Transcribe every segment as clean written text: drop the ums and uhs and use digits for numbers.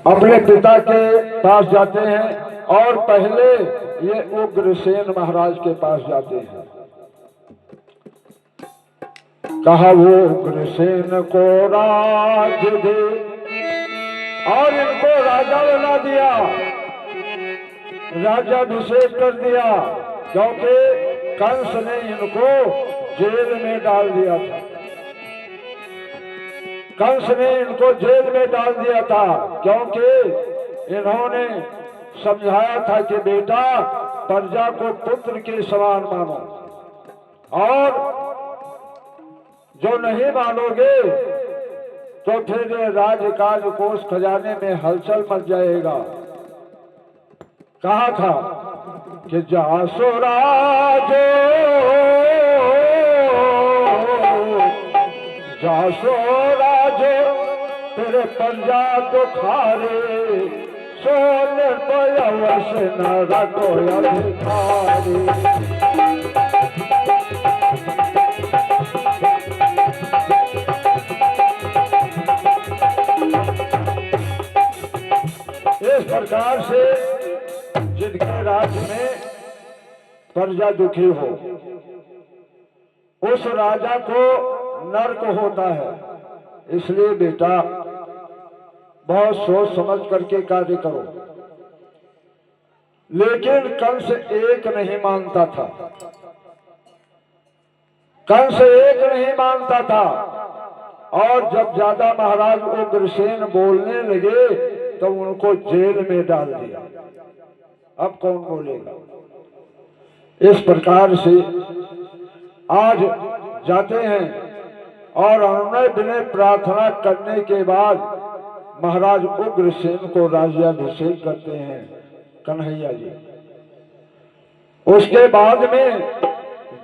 अपने पिता के पास जाते हैं और पहले ये उग्रसेन महाराज के पास जाते हैं। कहा वो उग्रसेन को राज दे और इनको राजा बना दिया, राजाभिषेक कर दिया, क्योंकि कंस ने इनको जेल में डाल दिया था। कंस ने इनको जेल में डाल दिया था क्योंकि इन्होंने समझाया था कि बेटा प्रजा को पुत्र के समान मानो, और जो नहीं मानोगे तो फिर राजकाज कोष खजाने में हलचल मच जाएगा। कहा था कि जासो राजो जासो राजो तेरे प्रजा तो खारे, सो निर्भय से न रखो अधिकारी। इस प्रकार से जिनके राज्य में प्रजा दुखी हो उस राजा को नर्क होता है। इसलिए बेटा बहुत सोच समझ करके कार्य करो। लेकिन कंस एक नहीं मानता था, कंस एक नहीं मानता था। और जब ज्यादा महाराज उग्रसेन बोलने लगे तो उनको जेल में डाल दिया। अब कौन बोलेगा? इस प्रकार से आज जाते हैं और अनुनय विनय प्रार्थना करने के बाद महाराज उग्रसेन को राज्याभिषेक करते हैं कन्हैया जी। उसके बाद में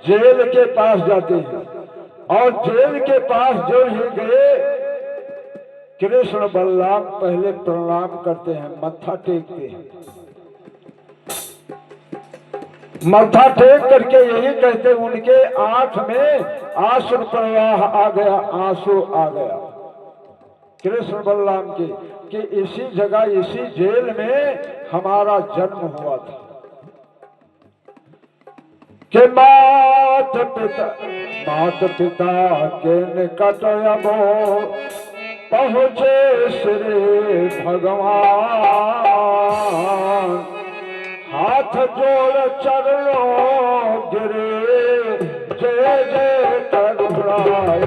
जेल के पास जाते हैं और जेल के पास जो ही गए कृष्ण बलराम पहले प्रणाम करते हैं, मत्था टेकते हैं। मत्था टेक करके यही कहते उनके आंख में आंसू प्रवाह आ गया, आंसू आ गया कृष्ण बलराम के कि इसी जगह इसी जेल में हमारा जन्म हुआ था। कि मात पिता के निकट अब पहुँचे श्री भगवान, हाथ जोड़ चरणों गिरे जय जय करुणाई।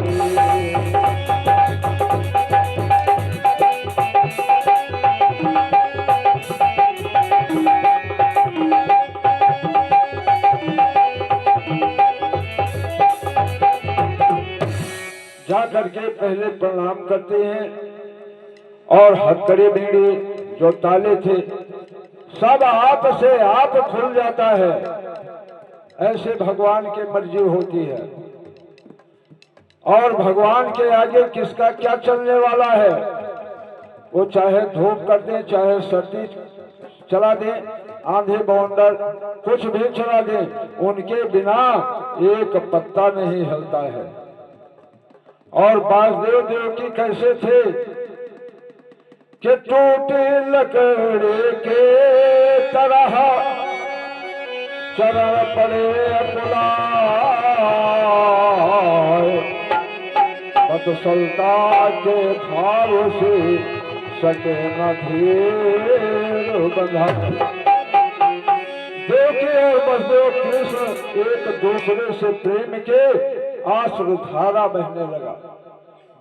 जा करके पहले प्रणाम करते हैं और हथकड़ी बीड़ी जो ताले थे सब आप से आप खुल जाता है। ऐसे भगवान की मर्जी होती है और भगवान के आगे किसका क्या चलने वाला है। वो चाहे धूप कर दे, चाहे सर्दी चला दे, आंधी बवंडर कुछ भी चला दे, उनके बिना एक पत्ता नहीं हिलता है। और वासुदेव देव की कैसे थे कि टूटी लकड़ी के तरह चरण पड़े पुलाए, बदसलता के भाव से सके न धीर बंधा। देखिए और वासुदेव कृष्ण एक दूसरे से प्रेम के आंसू धारा बहने लगा।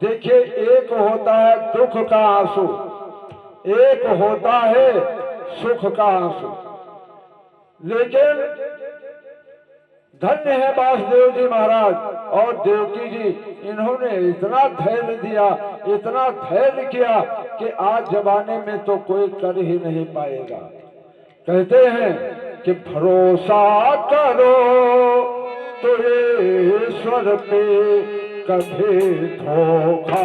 देखिए एक होता है दुख का आंसू, एक होता है सुख का आंसू। लेकिन धन्य है वासुदेव जी महाराज और देवकी जी, इन्होंने इतना धैर्य दिया, इतना धैर्य किया कि आज जमाने में तो कोई कर ही नहीं पाएगा। कहते हैं कि भरोसा करो तो ईश्वर पे कभी धोखा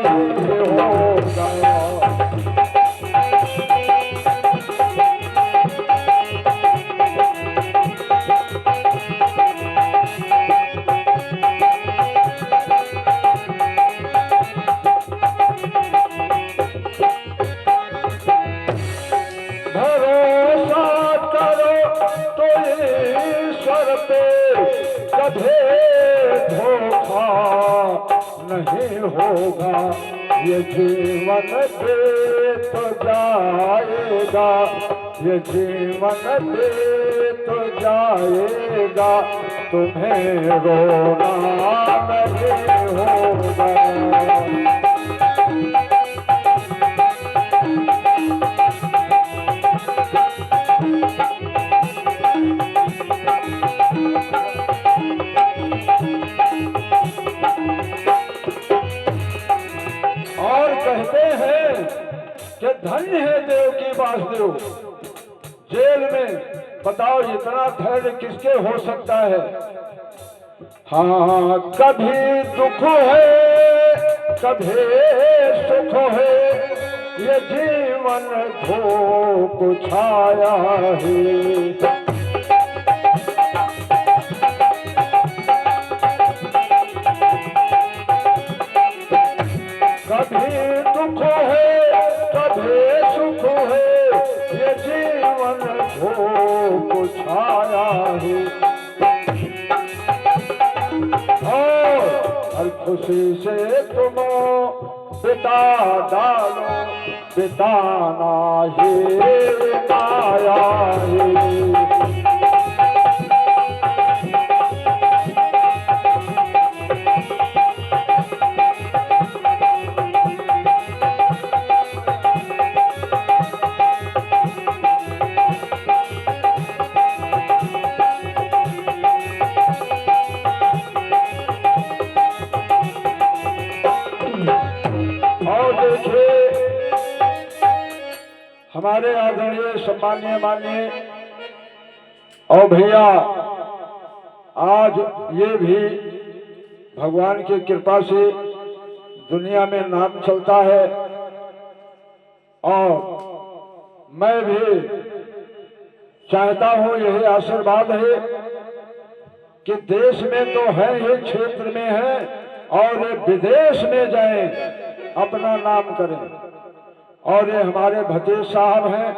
नहीं होगा। पे कभी धोखा नहीं होगा, ये जीवन दे तो जाएगा, ये जीवन दे तो जाएगा, तुम्हें रोना नहीं होगा। और कहते हैं कि धन्य है देव की वासुदेव, जेल में बताओ इतना धैर्य किसके हो सकता है। हाँ, कभी दुख है कभी सुख है, ये जीवन धूप छाया है। कभी दुख है कभी सुख है, ये जीवन धूप छाया है। और खुशी से तुम बिता डालो, बिताना ही आया है। हमारे आदरणीय सम्मानीय माननीय और भैया, आज ये भी भगवान की कृपा से दुनिया में नाम चलता है। और मैं भी चाहता हूँ, यही आशीर्वाद है कि देश में तो है, ये क्षेत्र में है, और ये विदेश में जाएं, अपना नाम करें। और ये हमारे भतीज साहब हैं।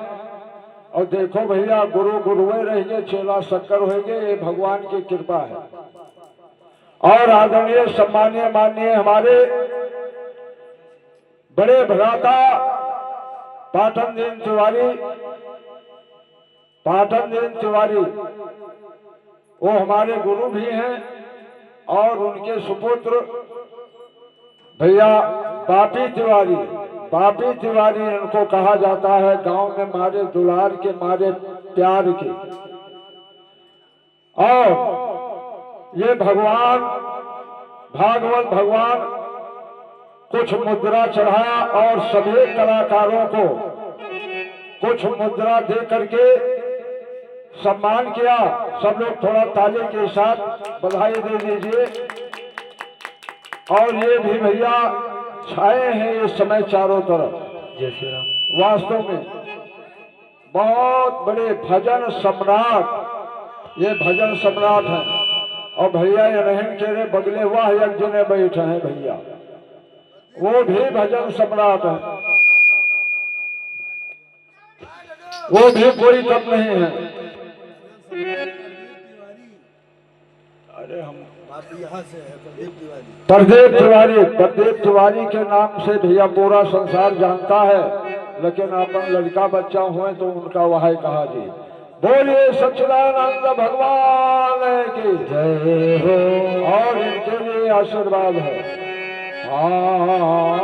और देखो भैया, गुरु गुरुए रहेंगे, चेला शक्कर होंगे, ये भगवान की कृपा है। और आदरणीय सम्मानीय माननीय हमारे बड़े भ्राता पाटन दीन तिवारी, पाटन दीन तिवारी वो हमारे गुरु भी हैं। और उनके सुपुत्र भैया बापी तिवारी, बापी तिवारी इनको कहा जाता है, गांव में मारे दुलार के, मारे प्यार के। और ये भगवान भागवत भगवान कुछ मुद्रा चढ़ाया और सभी कलाकारों को कुछ मुद्रा दे करके सम्मान किया। सब लोग थोड़ा ताली के साथ बधाई दे दीजिए। और ये भी भैया छाए हैं इस समय चारों तरफ। जय श्री राम। वास्तव में बहुत बड़े भजन सम्राट, ये भजन सम्राट हैं। और भैया ये रहन के बगले वाह यज्ञ में बैठे हैं भैया, वो भी भजन सम्राट हैं, वो भी कोई कम नहीं है। अरे हम यहाँ से है प्रदीप तिवारी। प्रदीप तिवारी, प्रदीप तिवारी के नाम से भैया पूरा संसार जानता है, लेकिन अपन लड़का बच्चा हुए तो उनका वह कहा जी। बोलिए सच्चिदानंद भगवान की जय हो। और इनके लिए आशीर्वाद है। हाँ